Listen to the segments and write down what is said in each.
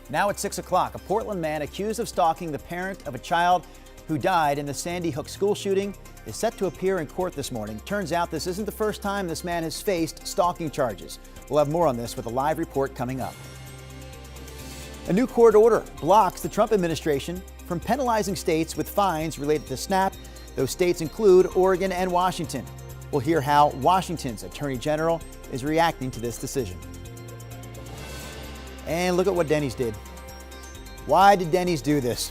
Now at 6 o'clock, a Portland man accused of stalking the parent of a child who died in the Sandy Hook school shooting is set to appear in court this morning. Turns out this isn't the first time this man has faced stalking charges. We'll have more on this with a live report coming up. A new court order blocks the Trump administration from penalizing states with fines related to SNAP. Those states include Oregon and Washington. We'll hear how Washington's Attorney General is reacting to this decision. And look at what Denny's did. Why did Denny's do this?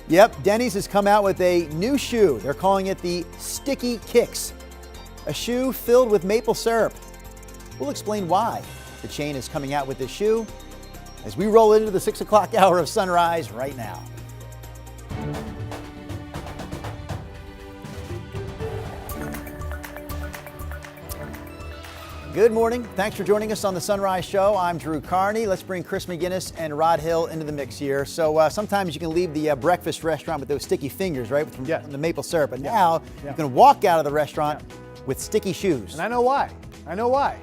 Yep, Denny's has come out with a new shoe. They're calling it the Sticky Kicks, a shoe filled with maple syrup. We'll explain why the chain is coming out with this shoe as we roll into the 6 o'clock hour of Sunrise right now. Good morning. Thanks for joining us on the Sunrise Show. I'm Drew Carney. Let's bring Chris McGinnis and Rod Hill into the mix here. So sometimes you can leave the breakfast restaurant with those sticky fingers, right? From the maple syrup. But now you can walk out of the restaurant with sticky shoes. And I know why.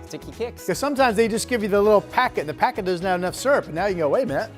Sticky kicks. Because sometimes they just give you the little packet, and the packet doesn't have enough syrup. And now you go, wait a minute.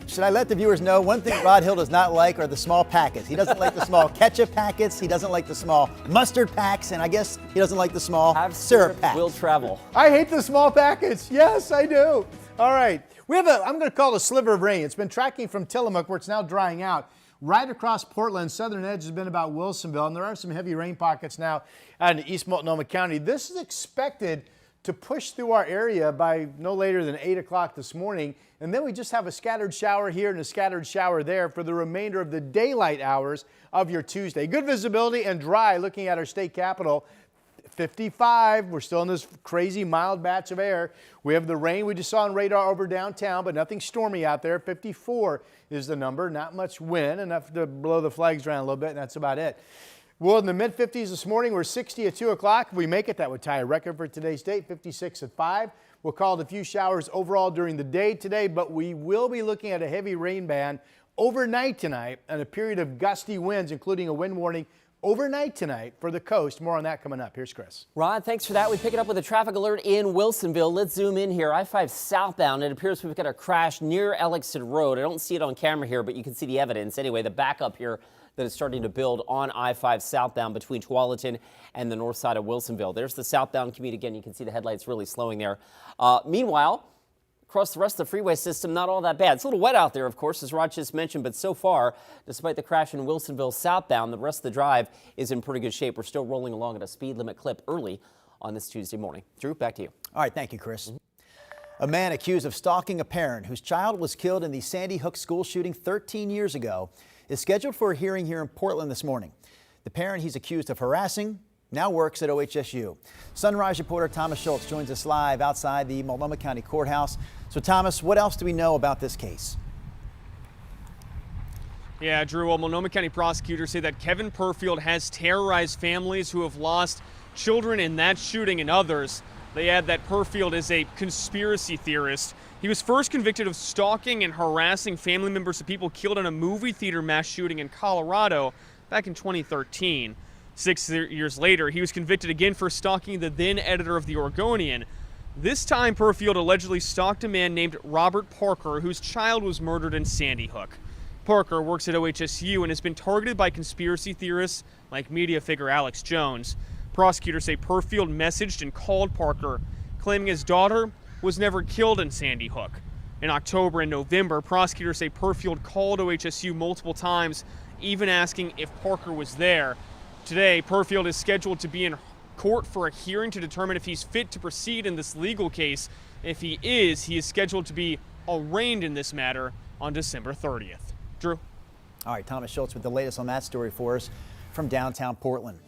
Should I let the viewers know one thing Rod Hill does not like are the small packets. He doesn't like the small ketchup packets. He doesn't like the small mustard packs. And I guess he doesn't like the small syrup packs. Will travel. I hate the small packets. Yes, I do. All right. We have I'm going to call it a sliver of rain. It's been tracking from Tillamook, where it's now drying out, right across Portland. Southern edge has been about Wilsonville. And there are some heavy rain pockets now out in East Multnomah County. This is expected to push through our area by no later than 8 o'clock this morning. And then we just have a scattered shower here and a scattered shower there for the remainder of the daylight hours of your Tuesday. Good visibility and dry looking at our state capital. 55. We're still in this crazy mild batch of air. We have the rain we just saw on radar over downtown, but nothing stormy out there. 54 is the number. Not much wind, enough to blow the flags around a little bit, and that's about it. Well, in the mid-50s this morning, we're 60 at 2 o'clock. If we make it, that would tie a record for today's date, 56 at 5. We'll call it a few showers overall during the day today, but we will be looking at a heavy rain band overnight tonight and a period of gusty winds, including a wind warning overnight tonight for the coast. More on that coming up. Here's Chris. Rod, thanks for that. We pick it up with a traffic alert in Wilsonville. Let's zoom in here. I-5 southbound. It appears we've got a crash near Ellickson Road. I don't see it on camera here, but you can see the evidence. Anyway, the backup here that is starting to build on I-5 southbound between Tualatin and the north side of Wilsonville. There's the southbound commute again. You can see the headlights really slowing there. Meanwhile, across the rest of the freeway system, not all that bad. It's a little wet out there, of course, as Rod just mentioned, but so far, despite the crash in Wilsonville southbound, the rest of the drive is in pretty good shape. We're still rolling along at a speed limit clip early on this Tuesday morning. Drew, back to you. All right, thank you, Chris. A man accused of stalking a parent whose child was killed in the Sandy Hook school shooting 13 years ago is scheduled for a hearing here in Portland this morning. The parent he's accused of harassing now works at OHSU. Sunrise reporter Thomas Schultz joins us live outside the Multnomah County Courthouse. So Thomas, what else do we know about this case? Yeah, Drew, well, Multnomah County prosecutors say that Kevin Perfield has terrorized families who have lost children in that shooting and others. They add that Perfield is a conspiracy theorist. He was first convicted of stalking and harassing family members of people killed in a movie theater mass shooting in Colorado back in 2013. 6 years later, he was convicted again for stalking the then editor of the Oregonian. This time, Perfield allegedly stalked a man named Robert Parker, whose child was murdered in Sandy Hook. Parker works at OHSU and has been targeted by conspiracy theorists like media figure Alex Jones. Prosecutors say Perfield messaged and called Parker, claiming his daughter was never killed in Sandy Hook. In October and November, prosecutors say Perfield called OHSU multiple times, even asking if Parker was there. Today, Perfield is scheduled to be in court for a hearing to determine if he's fit to proceed in this legal case. If he is scheduled to be arraigned in this matter on December 30th. Drew? All right, Thomas Schultz with the latest on that story for us from downtown Portland.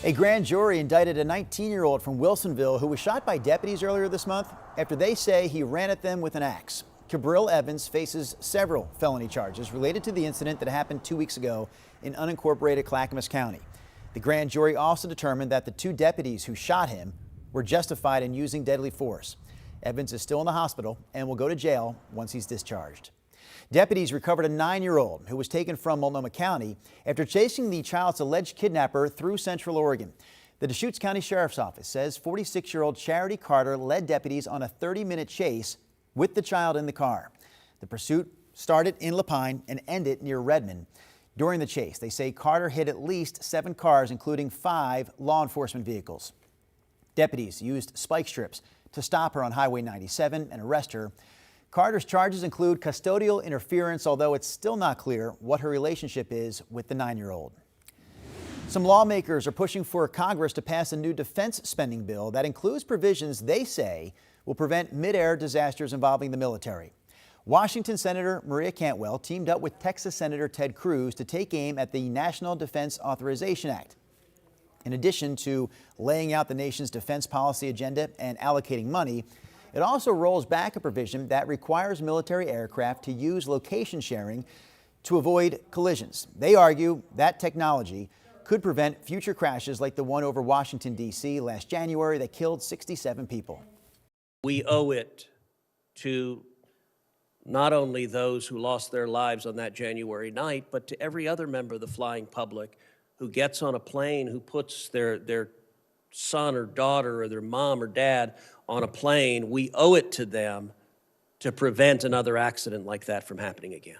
A grand jury indicted a 19-year-old from Wilsonville who was shot by deputies earlier this month after they say he ran at them with an axe. Cabril Evans faces several felony charges related to the incident that happened 2 weeks ago in unincorporated Clackamas County. The grand jury also determined that the 2 deputies who shot him were justified in using deadly force. Evans is still in the hospital and will go to jail once he's discharged. Deputies recovered a 9-year-old who was taken from Multnomah County after chasing the child's alleged kidnapper through Central Oregon. The Deschutes County Sheriff's Office says 46-year-old Charity Carter led deputies on a 30-minute chase with the child in the car. The pursuit started in Lapine and ended near Redmond. During the chase, they say Carter hit at least 7 cars, including 5 law enforcement vehicles. Deputies used spike strips to stop her on Highway 97 and arrest her. Carter's charges include custodial interference, although it's still not clear what her relationship is with the 9-year-old. Some lawmakers are pushing for Congress to pass a new defense spending bill that includes provisions they say will prevent mid-air disasters involving the military. Washington Senator Maria Cantwell teamed up with Texas Senator Ted Cruz to take aim at the National Defense Authorization Act. In addition to laying out the nation's defense policy agenda and allocating money, it also rolls back a provision that requires military aircraft to use location sharing to avoid collisions. They argue that technology could prevent future crashes like the one over Washington, D.C. last January that killed 67 people. We owe it to not only those who lost their lives on that January night, but to every other member of the flying public who gets on a plane, who puts their son or daughter or their mom or dad on a plane. We owe it to them to prevent another accident like that from happening again.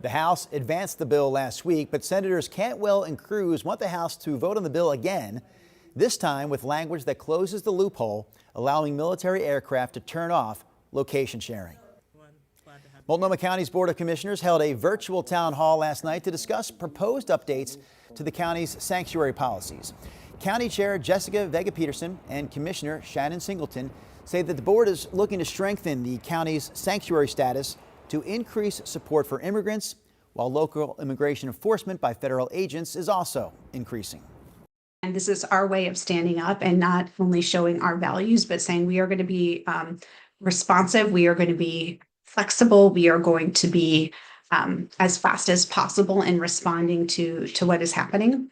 The House advanced the bill last week, but Senators Cantwell and Cruz want the House to vote on the bill again, this time with language that closes the loophole, allowing military aircraft to turn off location sharing. Multnomah County's Board of Commissioners held a virtual town hall last night to discuss proposed updates to the county's sanctuary policies. County Chair Jessica Vega-Peterson and Commissioner Shannon Singleton say that the board is looking to strengthen the county's sanctuary status to increase support for immigrants, while local immigration enforcement by federal agents is also increasing. And this is our way of standing up and not only showing our values, but saying we are going to be responsive, we are going to be flexible, we are going to be as fast as possible in responding to what is happening.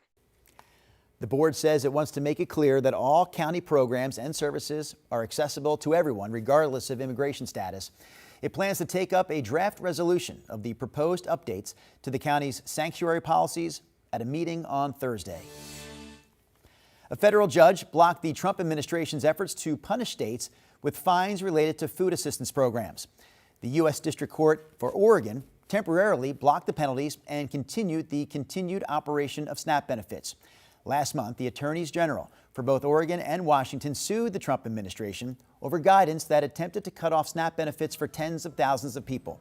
The board says it wants to make it clear that all county programs and services are accessible to everyone, regardless of immigration status. It plans to take up a draft resolution of the proposed updates to the county's sanctuary policies at a meeting on Thursday. A federal judge blocked the Trump administration's efforts to punish states with fines related to food assistance programs. The U.S. District Court for Oregon temporarily blocked the penalties and continued the continued operation of SNAP benefits. Last month, the attorneys general for both Oregon and Washington sued the Trump administration over guidance that attempted to cut off SNAP benefits for tens of thousands of people.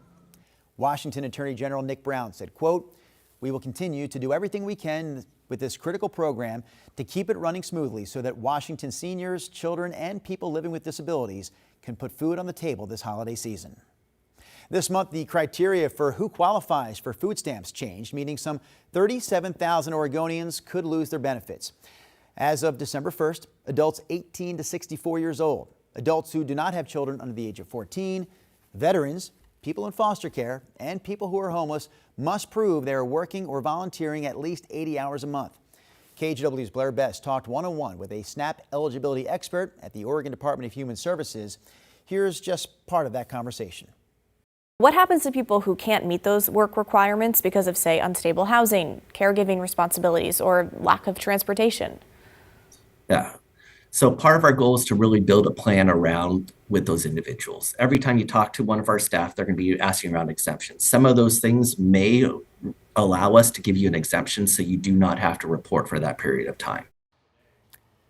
Washington Attorney General Nick Brown said, quote, "We will continue to do everything we can with this critical program to keep it running smoothly so that Washington seniors, children, and people living with disabilities can put food on the table this holiday season." This month, the criteria for who qualifies for food stamps changed, meaning some 37,000 Oregonians could lose their benefits. As of December 1st, adults 18 to 64 years old, adults who do not have children under the age of 14, veterans, people in foster care, and people who are homeless must prove they are working or volunteering at least 80 hours a month. KGW's Blair Best talked one-on-one with a SNAP eligibility expert at the Oregon Department of Human Services. Here's just part of that conversation. What happens to people who can't meet those work requirements because of, say, unstable housing, caregiving responsibilities, or lack of transportation? Yeah. So part of our goal is to really build a plan around with those individuals. Every time you talk to one of our staff, they're going to be asking around exemptions. Some of those things may allow us to give you an exemption so you do not have to report for that period of time.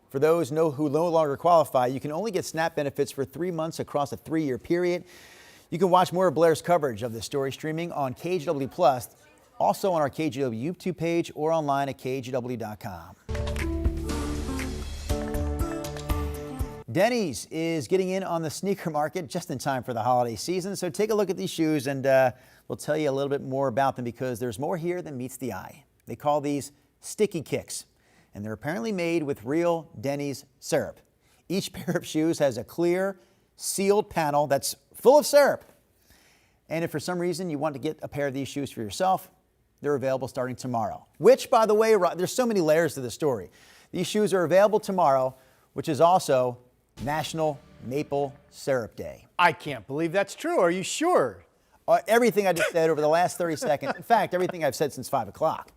For those who no longer qualify, you can only get SNAP benefits for 3 months across a 3-year period. You can watch more of Blair's coverage of this story streaming on KGW Plus, also on our KGW YouTube page or online at kgw.com. Denny's is getting in on the sneaker market just in time for the holiday season. So take a look at these shoes and we'll tell you a little bit more about them because there's more here than meets the eye. They call these sticky kicks, and they're apparently made with real Denny's syrup. Each pair of shoes has a clear, sealed panel that's full of syrup. And if for some reason you want to get a pair of these shoes for yourself, they're available starting tomorrow. Which, by the way, there's so many layers to the story. These shoes are available tomorrow, which is also National Maple Syrup Day. I can't believe that's true. Are you sure? Everything I just said over the last 30 seconds, in fact, everything I've said since 5 o'clock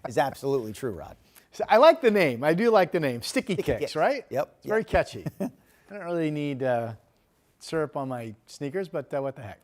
is absolutely true, Rod. So I like the name. I do like the name. Sticky Kicks, right? Yep. It's very catchy. I don't really need syrup on my sneakers, but what the heck.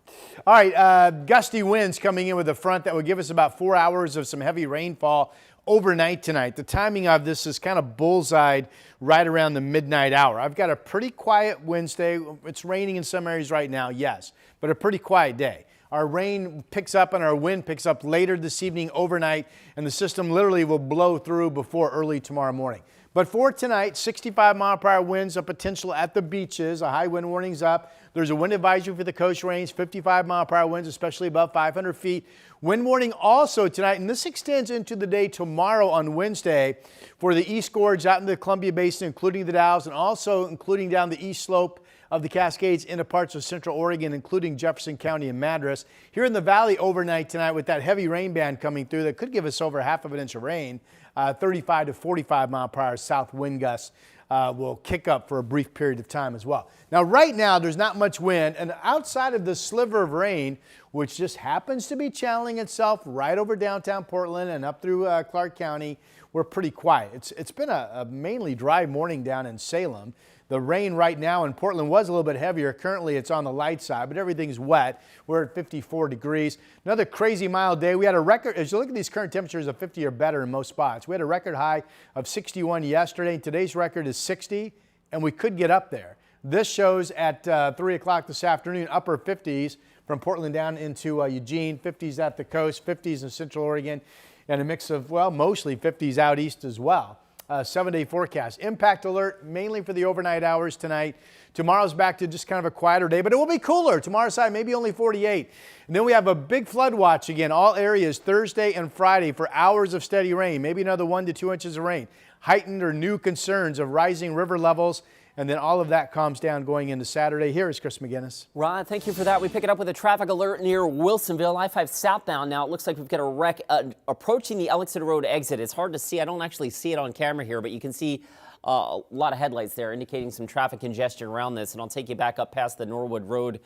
All right, gusty winds coming in with a front that would give us about 4 hours of some heavy rainfall overnight tonight. The timing of this is kind of bullseyed right around the midnight hour. I've got a pretty quiet Wednesday. It's raining in some areas right now, yes, but a pretty quiet day. Our rain picks up and our wind picks up later this evening overnight, and the system literally will blow through before early tomorrow morning. But for tonight, 65-mile-per-hour winds, a potential at the beaches. A high wind warning's up. There's a wind advisory for the coast range, 55-mile-per-hour winds, especially above 500 feet. Wind warning also tonight, and this extends into the day tomorrow on Wednesday for the East Gorge out in the Columbia Basin, including the Dalles, and also including down the east slope of the Cascades into parts of central Oregon, including Jefferson County and Madras. Here in the valley overnight tonight with that heavy rain band coming through that could give us over half of an inch of rain. 35 to 45 mile per hour south wind gusts will kick up for a brief period of time as well. Now, right now, there's not much wind, and outside of the sliver of rain, which just happens to be channeling itself right over downtown Portland and up through Clark County, we're pretty quiet. It's been a mainly dry morning down in Salem. The rain right now in Portland was a little bit heavier. Currently, it's on the light side, but everything's wet. We're at 54 degrees. Another crazy mild day. We had a record, as you look at these current temperatures, of 50 or better in most spots. We had a record high of 61 yesterday. Today's record is 60, and we could get up there. This shows at 3 o'clock this afternoon, upper 50s from Portland down into Eugene, 50s at the coast, 50s in Central Oregon, and a mix of, well, mostly 50s out east as well. 7-day forecast. Impact alert mainly for the overnight hours tonight. Tomorrow's back to just kind of a quieter day, but it will be cooler. Tomorrow's high maybe only 48. And then we have a big flood watch again, all areas Thursday and Friday for hours of steady rain, maybe another 1 to 2 inches of rain. Heightened or new concerns of rising river levels. And then all of that calms down going into Saturday. Here is Chris McGinnis. Ron, thank you for that. We pick it up with a traffic alert near Wilsonville, I-5 southbound. Now, it looks like we've got a wreck approaching the Elixir Road exit. It's hard to see. I don't actually see it on camera here, but you can see a lot of headlights there indicating some traffic congestion around this. And I'll take you back up past the Norwood Road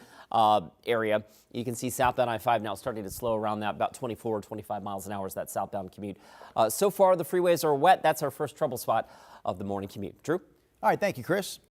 area. You can see southbound I-5 now starting to slow around that, about 24 or 25 miles an hour is that southbound commute. So far, the freeways are wet. That's our first trouble spot of the morning commute. Drew? All right, thank you, Chris.